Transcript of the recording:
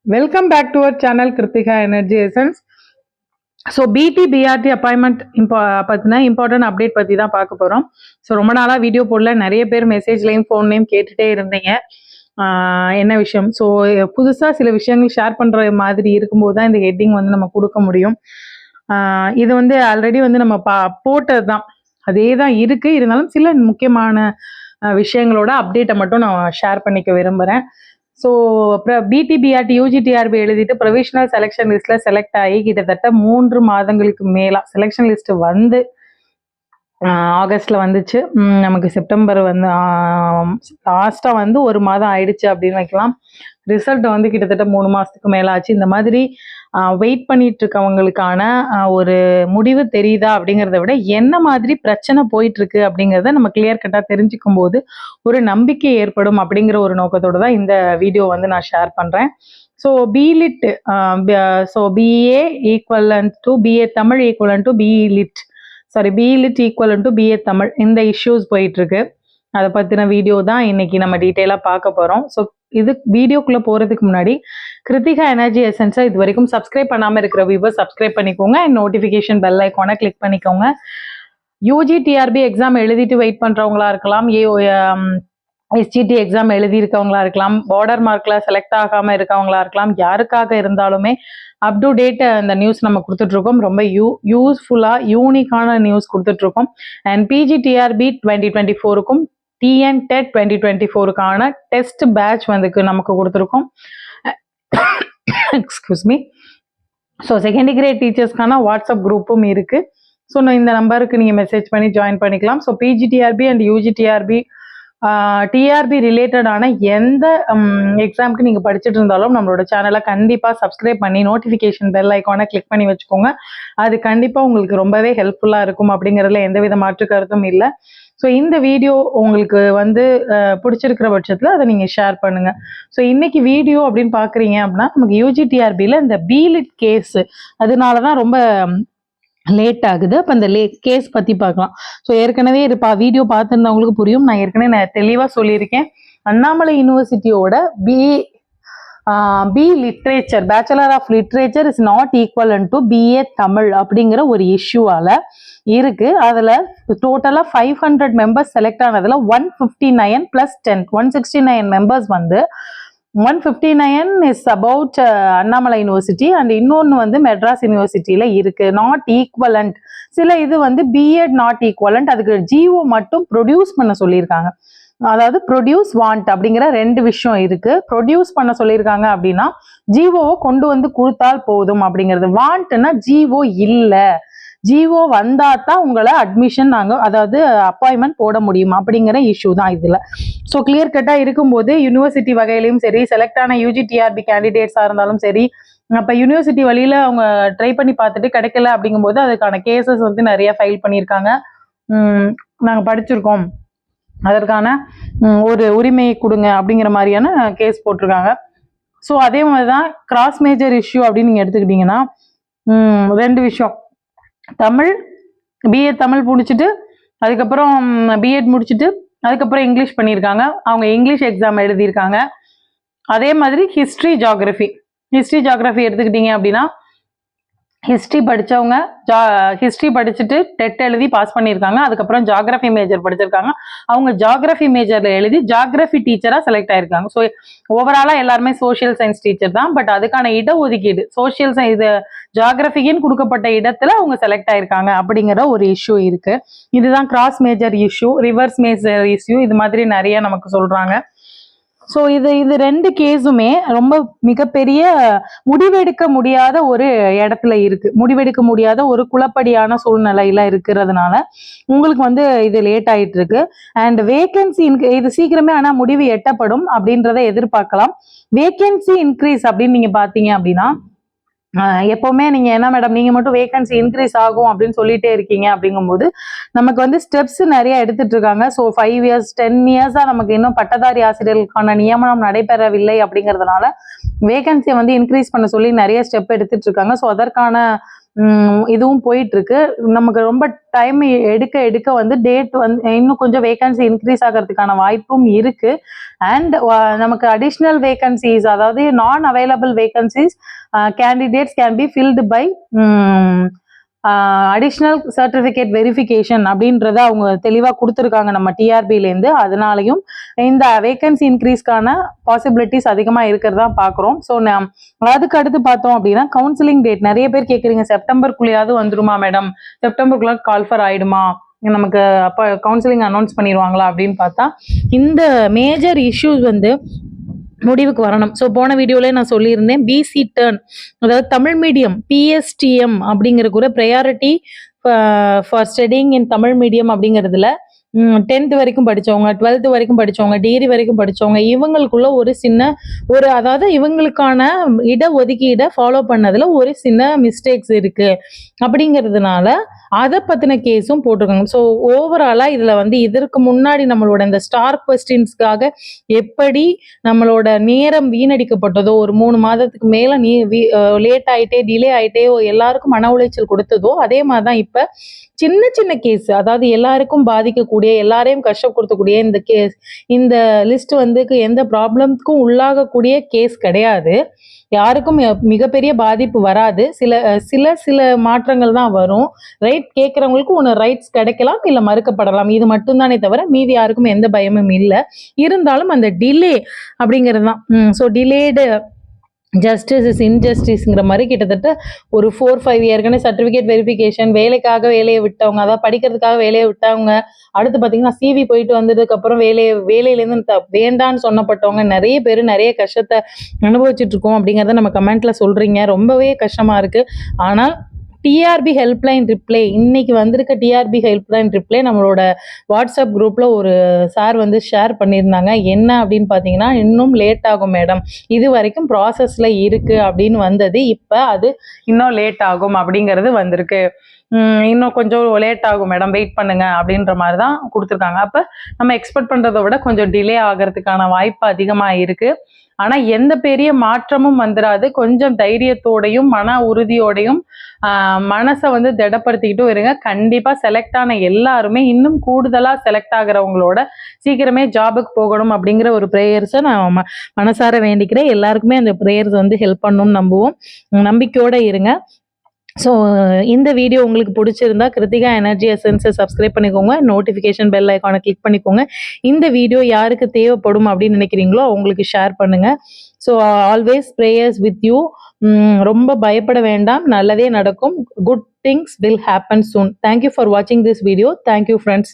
Welcome back to our channel Kritika Energy Essence. So பிடி BRT appointment பற்றினா important update பற்றி தான் பார்க்க போகிறோம். ஸோ ரொம்ப நாளாக வீடியோ போடல, நிறைய பேர் மெசேஜ்லேயும் ஃபோன்லேயும் கேட்டுகிட்டே இருந்தீங்க என்ன விஷயம். ஸோ புதுசாக சில விஷயங்கள் ஷேர் பண்ணுற மாதிரி இருக்கும்போது தான் இந்த ஹெட்டிங் வந்து நம்ம கொடுக்க முடியும். இது வந்து ஆல்ரெடி வந்து நம்ம போட்டது தான், அதே தான் இருக்குது. இருந்தாலும் சில முக்கியமான விஷயங்களோட அப்டேட்டை மட்டும் நான் ஷேர் பண்ணிக்க விரும்புகிறேன். ஸோ பிடி பிஆர்டி யூஜிடிஆர்பி எழுதிட்டு ப்ரொவிஷனல் செலெக்ஷன் லிஸ்ட்டில் செலக்ட் ஆகி கிட்டத்தட்ட 3 மாதங்களுக்கு மேலாக செலெக்ஷன் லிஸ்ட்டு வந்து ஆகஸ்ட்டில் வந்துச்சு. நமக்கு செப்டம்பர் வந்து லாஸ்ட்டாக வந்து 1 மாதம் ஆயிடுச்சு அப்படின்னு வைக்கலாம். ரிசல்ட் வந்து கிட்டத்தட்ட 3 மாதத்துக்கு மேலே ஆச்சு. இந்த மாதிரி வெயிட் பண்ணிட்டு இருக்கவங்களுக்கான ஒரு முடிவு தெரியுதா அப்படிங்கிறத விட என்ன மாதிரி பிரச்சனை போயிட்டுருக்கு அப்படிங்கிறத நம்ம கிளியர் கட்டாக தெரிஞ்சுக்கும் போது ஒரு நம்பிக்கை ஏற்படும் அப்படிங்கிற ஒரு நோக்கத்தோடு தான் இந்த வீடியோ வந்து நான் ஷேர் பண்ணுறேன். So BLit BA equivalent to BA Tamil equivalent to BLit equivalent to BA Tamil, இந்த இஷ்யூஸ் போயிட்டுருக்கு. அதை பற்றின வீடியோ தான் இன்னைக்கு நம்ம டீட்டெயிலாக பார்க்க போகிறோம். ஸோ இது வீடியோக்குள்ளே போகிறதுக்கு முன்னாடி கிருத்திகா எனர்ஜி எசன்ஸை இது வரைக்கும் சப்ஸ்கிரைப் பண்ணாமல் இருக்கிற வியூவர்ஸ் சப்ஸ்கிரைப் பண்ணிக்கோங்க அண்ட் நோட்டிஃபிகேஷன் பெல் ஐக்கானை கிளிக் பண்ணிக்கோங்க. யூஜிடிஆர்பி எக்ஸாம் எழுதிட்டு வெயிட் பண்ணுறவங்களா இருக்கலாம், எஸ்ஜிடி எக்ஸாம் எழுதியிருக்கவங்களா இருக்கலாம், பார்டர் மார்க்கில் செலக்ட் ஆகாமல் இருக்கவங்களா இருக்கலாம், யாருக்காக இருந்தாலுமே அப் டு டேட் இந்த நியூஸ் நம்ம கொடுத்துட்ருக்கோம். ரொம்ப யூஸ்ஃபுல்லாக யூனிக்கான நியூஸ் கொடுத்துட்ருக்கோம். அண்ட் பிஜிடிஆர்பி 2024க்கும் டிஎன் டெட் 2024க்கான டெஸ்ட் பேட்ச் வந்து நமக்கு கொடுத்துருக்கோம். Excuse me. So second grade டீச்சர்ஸ்க்கான வாட்ஸ்அப் குரூப்பும் இருக்குது. ஸோ இந்த நம்பருக்கு நீங்கள் மெசேஜ் பண்ணி ஜாயின் பண்ணிக்கலாம். So PGTRB and UGTRB TRB ரிலேட்டடான எந்த எக்ஸாமுக்கு நீங்கள் படிச்சுட்டு இருந்தாலும் நம்மளோட சேனலை கண்டிப்பாக சப்ஸ்கிரைப் பண்ணி நோட்டிஃபிகேஷன் பெல் ஐக்கானை கிளிக் பண்ணி வச்சுக்கோங்க. அது கண்டிப்பாக உங்களுக்கு ரொம்பவே ஹெல்ப்ஃபுல்லாக இருக்கும் அப்படிங்கிறதுல எந்தவித மாற்று கருத்தும் இல்லை. ஸோ இந்த வீடியோ உங்களுக்கு வந்து பிடிச்சிருக்கிற பட்சத்தில் அதை நீங்கள் ஷேர் பண்ணுங்கள். ஸோ இன்னைக்கு வீடியோ அப்படின்னு பார்க்குறீங்க அப்படின்னா நமக்கு யூஜிடிஆர்பியில் இந்த பிலிட் கேஸ் அதனால தான் ரொம்ப லேட் ஆகுது. அப்போ அந்த கேஸ் பற்றி பார்க்கலாம். ஸோ ஏற்கனவே வீடியோ பார்த்துருந்தவங்களுக்கு புரியும், நான் ஏற்கனவே தெளிவாக சொல்லியிருக்கேன். அண்ணாமலை யூனிவர்சிட்டியோட B literature bachelor of literature is not equivalent to BA Tamil அப்படிங்கிற ஒரு இஷ்யூவால் இருக்குது. அதில் டோட்டலாக 500 மெம்பர்ஸ் செலக்ட் ஆனதில் 159 + 10 169 மெம்பர்ஸ் வந்து 159 is about Annamalai university and இன்னொன்று வந்து மெட்ராஸ் யூனிவர்சிட்டியில் இருக்குது. Not equivalent. சில இது வந்து பிஎட் நாட் ஈக்குவலண்ட், அதுக்கு ஜிஓ மட்டும் ப்ரொடியூஸ் பண்ண சொல்லியிருக்காங்க. அதாவது ப்ரொடியூஸ் வாண்ட் அப்படிங்கிற 2 விஷயம் இருக்குது. ப்ரொடியூஸ் பண்ண சொல்லியிருக்காங்க அப்படின்னா ஜிஓவை கொண்டு வந்து கொடுத்தால் போதும் அப்படிங்கிறது. வாண்ட்னா ஜிஓ இல்லை, ஜிஓ வந்தா தான் உங்களை அட்மிஷன் நாங்கள் அதாவது அப்பாயின்மெண்ட் போட முடியும் அப்படிங்கிற இஷ்யூ தான் இதில். ஸோ கிளியர் கட்டாக இருக்கும்போது யூனிவர்சிட்டி வகையிலையும் சரி, செலக்ட் ஆன யூஜிடிஆர்பி கேண்டிடேட்ஸாக இருந்தாலும் சரி, அப்போ யூனிவர்சிட்டி வழியில் அவங்க ட்ரை பண்ணி பார்த்துட்டு கிடைக்கல அப்படிங்கும்போது அதுக்கான கேசஸ் வந்து நிறைய ஃபைல் பண்ணியிருக்காங்க. நாங்கள் படிச்சிருக்கோம், அதற்கான ஒரு உரிமையை கொடுங்க அப்படிங்கிற மாதிரியான கேஸ் போட்டிருக்காங்க. ஸோ அதே மாதிரி தான் கிராஸ் மேஜர் இஷ்யூ அப்படின்னு நீங்கள் எடுத்துக்கிட்டிங்கன்னா 2 விஷயம். தமிழ் பிஏ தமிழ் முடிச்சுட்டு அதுக்கப்புறம் பிஎட் முடிச்சுட்டு அதுக்கப்புறம் இங்கிலீஷ் பண்ணியிருக்காங்க. அவங்க இங்கிலீஷ் எக்ஸாம் எழுதியிருக்காங்க. அதே மாதிரி ஹிஸ்ட்ரி ஜியாகிரஃபி எடுத்துக்கிட்டீங்க அப்படின்னா ஹிஸ்ட்ரி படித்தவங்க ஹிஸ்ட்ரி படிச்சுட்டு டெட் எழுதி பாஸ் பண்ணியிருக்காங்க. அதுக்கப்புறம் ஜியாகிரஃபி மேஜர் படிச்சிருக்காங்க. அவங்க ஜியாகிரஃபி மேஜரில் எழுதி ஜியாகிரஃபி டீச்சராக செலக்ட் ஆயிருக்காங்க. ஸோ ஓவராலாக எல்லாருமே சோஷியல் சயின்ஸ் டீச்சர் தான். பட் அதுக்கான இடஒதுக்கீடு சோஷியல் சயின்ஸ் இது ஜியாகிரஃபிக்குன்னு கொடுக்கப்பட்ட இடத்துல அவங்க செலக்ட் ஆயிருக்காங்க அப்படிங்கிற ஒரு இஷ்யூ இருக்கு. இதுதான் cross major issue, reverse major issue, இது மாதிரி நிறைய நமக்கு சொல்றாங்க. ஸோ இது 2 கேஸுமே ரொம்ப மிகப்பெரிய முடிவெடுக்க முடியாத ஒரு இடத்துல இருக்கு, முடிவெடுக்க முடியாத ஒரு குழப்படியான சூழ்நிலையில இருக்கிறதுனால உங்களுக்கு வந்து இது லேட் ஆயிட்டு இருக்கு. அண்ட் வேகன்சி இது சீக்கிரமே ஆனால் முடிவு எட்டப்படும் அப்படின்றத எதிர்பார்க்கலாம். வேகன்சி இன்க்ரீஸ் அப்படின்னு நீங்க பாத்தீங்க அப்படின்னா எப்பவுமே நீங்க என்ன மேடம் நீங்க மட்டும் வேகன்சி இன்க்ரீஸ் ஆகும் அப்படின்னு சொல்லிட்டே இருக்கீங்க அப்படிங்கும்போது நமக்கு வந்து ஸ்டெப்ஸ் நிறைய எடுத்துட்டு இருக்காங்க. ஸோ 5 years 10 years நமக்கு இன்னும் பட்டதாரி ஆசிரியர்களுக்கான நியமனம் நடைபெறவில்லை அப்படிங்கிறதுனால வேகன்சியை வந்து இன்க்ரீஸ் பண்ண சொல்லி நிறைய ஸ்டெப் எடுத்துட்டு இருக்காங்க. ஸோ அதற்கான இதுவும் போயிட்டு இருக்கு. நமக்கு ரொம்ப டைம் எடுக்க எடுக்க வந்து டேட் வந்து இன்னும் கொஞ்சம் வேகன்சி இன்க்ரீஸ் ஆகிறதுக்கான வாய்ப்பும் இருக்கு. அண்ட் நமக்கு அடிஷ்னல் வேகன்சிஸ், அதாவது நான் available vacancies candidates can be filled by additional certificate verification அப்படின்றத அவங்க தெளிவாக கொடுத்துருக்காங்க நம்ம டிஆர்பிலேருந்து. அதனாலையும் இந்த வேகன்சி இன்க்ரீஸ்க்கான பாசிபிலிட்டிஸ் அதிகமாக இருக்கிறதா பார்க்குறோம். ஸோ அதுக்கு அடுத்து பார்த்தோம் அப்படின்னா கவுன்சிலிங் டேட் நிறைய பேர் கேட்குறீங்க, செப்டம்பருக்குள்ளேயாவது வந்துருமா மேடம், செப்டம்பருக்குள்ள கால்ஃபர் ஆயிடுமா, நமக்கு அப்போ கவுன்சிலிங் அனௌன்ஸ் பண்ணிடுவாங்களா அப்படின்னு பார்த்தா இந்த மேஜர் இஷ்யூஸ் வந்து முடிவுக்கு வரணும். ஸோ போன வீடியோலேயே நான் சொல்லியிருந்தேன், பிசி டர்ன், அதாவது தமிழ் மீடியம் பிஎஸ்டிஎம் அப்படிங்கிற கூட priority for studying in Tamil medium அப்படிங்கிறதுல 10th வரைக்கும் படித்தவங்க, 12th வரைக்கும் படித்தவங்க, டிகிரி வரைக்கும் படித்தவங்க, இவங்களுக்குள்ள ஒரு சின்ன அதாவது இவங்களுக்கான இடஒதுக்கீடை ஃபாலோ பண்ணதில் ஒரு சின்ன மிஸ்டேக்ஸ் இருக்குது. அப்படிங்கிறதுனால அதை பற்றின கேஸும் போட்டிருக்காங்க. ஸோ ஓவராலாக இதில் வந்து இதற்கு முன்னாடி நம்மளோட இந்த ஸ்டார் கொஸ்டின்ஸ்க்காக எப்படி நம்மளோட நேரம் வீணடிக்கப்பட்டதோ, ஒரு 3 மாதத்துக்கு மேலே லேட் ஆகிட்டே டிலே ஆகிட்டே எல்லாருக்கும் மன உளைச்சல் கொடுத்ததோ, அதே மாதிரி தான் இப்போ சின்ன சின்ன கேஸ், அதாவது எல்லாருக்கும் பாதிக்கக்கூடிய, எல்லாரையும் கஷ்டப்படுத்தக்கூடிய இந்த கேஸ், இந்த லிஸ்ட் வந்து எந்த ப்ராப்ளம்க்கும் உள்ளாகக்கூடிய கேஸ் கிடையாது. யாருக்கும் மிகப்பெரிய பாதிப்பு வராது. சில மாற்றங்கள் தான் வரும். ரைட் கேட்குறவங்களுக்கு ஒன்று ரைட்ஸ் கிடைக்கலாம், இல்லை மறுக்கப்படலாம். இது மட்டும்தானே தவிர மீதி யாருக்கும் எந்த பயமும் இல்லை. இருந்தாலும் அந்த டிலே அப்படிங்கிறது தான். ஸோ டிலேடு ஜஸ்டிஸ் இஸ் இன்ஜஸ்டிஸ்ங்கிற மாதிரி கிட்டத்தட்ட ஒரு 4-5 ஏற்கனவே சர்டிஃபிகேட் வெரிஃபிகேஷன், வேலைக்காக வேலையை விட்டவங்க, அதாவது படிக்கிறதுக்காக வேலையை விட்டவங்க, அடுத்து பார்த்தீங்கன்னா சிவி போயிட்டு வந்ததுக்கப்புறம் வேலையிலேருந்து வேண்டான்னு சொன்னப்பட்டவங்க நிறைய பேர் நிறைய கஷ்டத்தை அனுபவிச்சுட்டு இருக்கோம் அப்படிங்கிறத நம்ம கமெண்ட்ல சொல்றீங்க. ரொம்பவே கஷ்டமா இருக்கு. ஆனால் டிஆர்பி ஹெல்ப்லைன் ரிப்ளை, இன்னைக்கு வந்திருக்க டிஆர்பி ஹெல்ப்லைன் ரிப்ளை நம்மளோட வாட்ஸ்அப் குரூப்ல ஒரு சார் வந்து ஷேர் பண்ணியிருந்தாங்க. என்ன அப்படின்னு பார்த்தீங்கன்னா, இன்னும் லேட் ஆகும் மேடம், இது வரைக்கும் ப்ராசஸ்ல இருக்கு அப்படின்னு வந்தது, இப்போ அது இன்னும் லேட் ஆகும் அப்படிங்கிறது வந்திருக்கு. இன்னும் கொஞ்சம் லேட் ஆகும் மேடம், வெயிட் பண்ணுங்க அப்படின்ற மாதிரி தான் கொடுத்துருக்காங்க. அப்போ நம்ம எக்ஸ்பெக்ட் பண்ணுறதை விட கொஞ்சம் டிலே ஆகிறதுக்கான வாய்ப்பு அதிகமாக இருக்கு. ஆனால் எந்த பெரிய மாற்றமும் வந்துடாது. கொஞ்சம் தைரியத்தோடையும் மன உறுதியோடையும் மனசை வந்து திடப்படுத்திக்கிட்டும் இருங்க. கண்டிப்பாக செலக்ட் ஆன எல்லாருமே இன்னும் கூடுதலாக செலக்ட் ஆகிறவங்களோட சீக்கிரமே ஜாபுக்கு போகணும் அப்படிங்கிற ஒரு ப்ரேயர்ஸை நான் மனசார வேண்டிக்கிறேன். எல்லாருக்குமே அந்த ப்ரேயர்ஸ் வந்து ஹெல்ப் பண்ணணும்னு நம்புவோம். நம்பிக்கையோடு இருங்க. ஸோ இந்த வீடியோ உங்களுக்கு பிடிச்சிருந்தா கிருத்திகா எனர்ஜி எசன்ஸை சப்ஸ்கிரைப் பண்ணிக்கோங்க, நோட்டிஃபிகேஷன் பெல் ஐக்கானை கிளிக் பண்ணிக்கோங்க. இந்த வீடியோ யாருக்கு தேவைப்படும் அப்படின்னு நினைக்கிறீங்களோ அவங்களுக்கு ஷேர் பண்ணுங்கள். So always prayers with you. ரொம்ப பயப்பட வேண்டாம், நல்லதே நடக்கும். Good things will happen soon. Thank you for வாட்சிங் திஸ் வீடியோ. Thank you friends.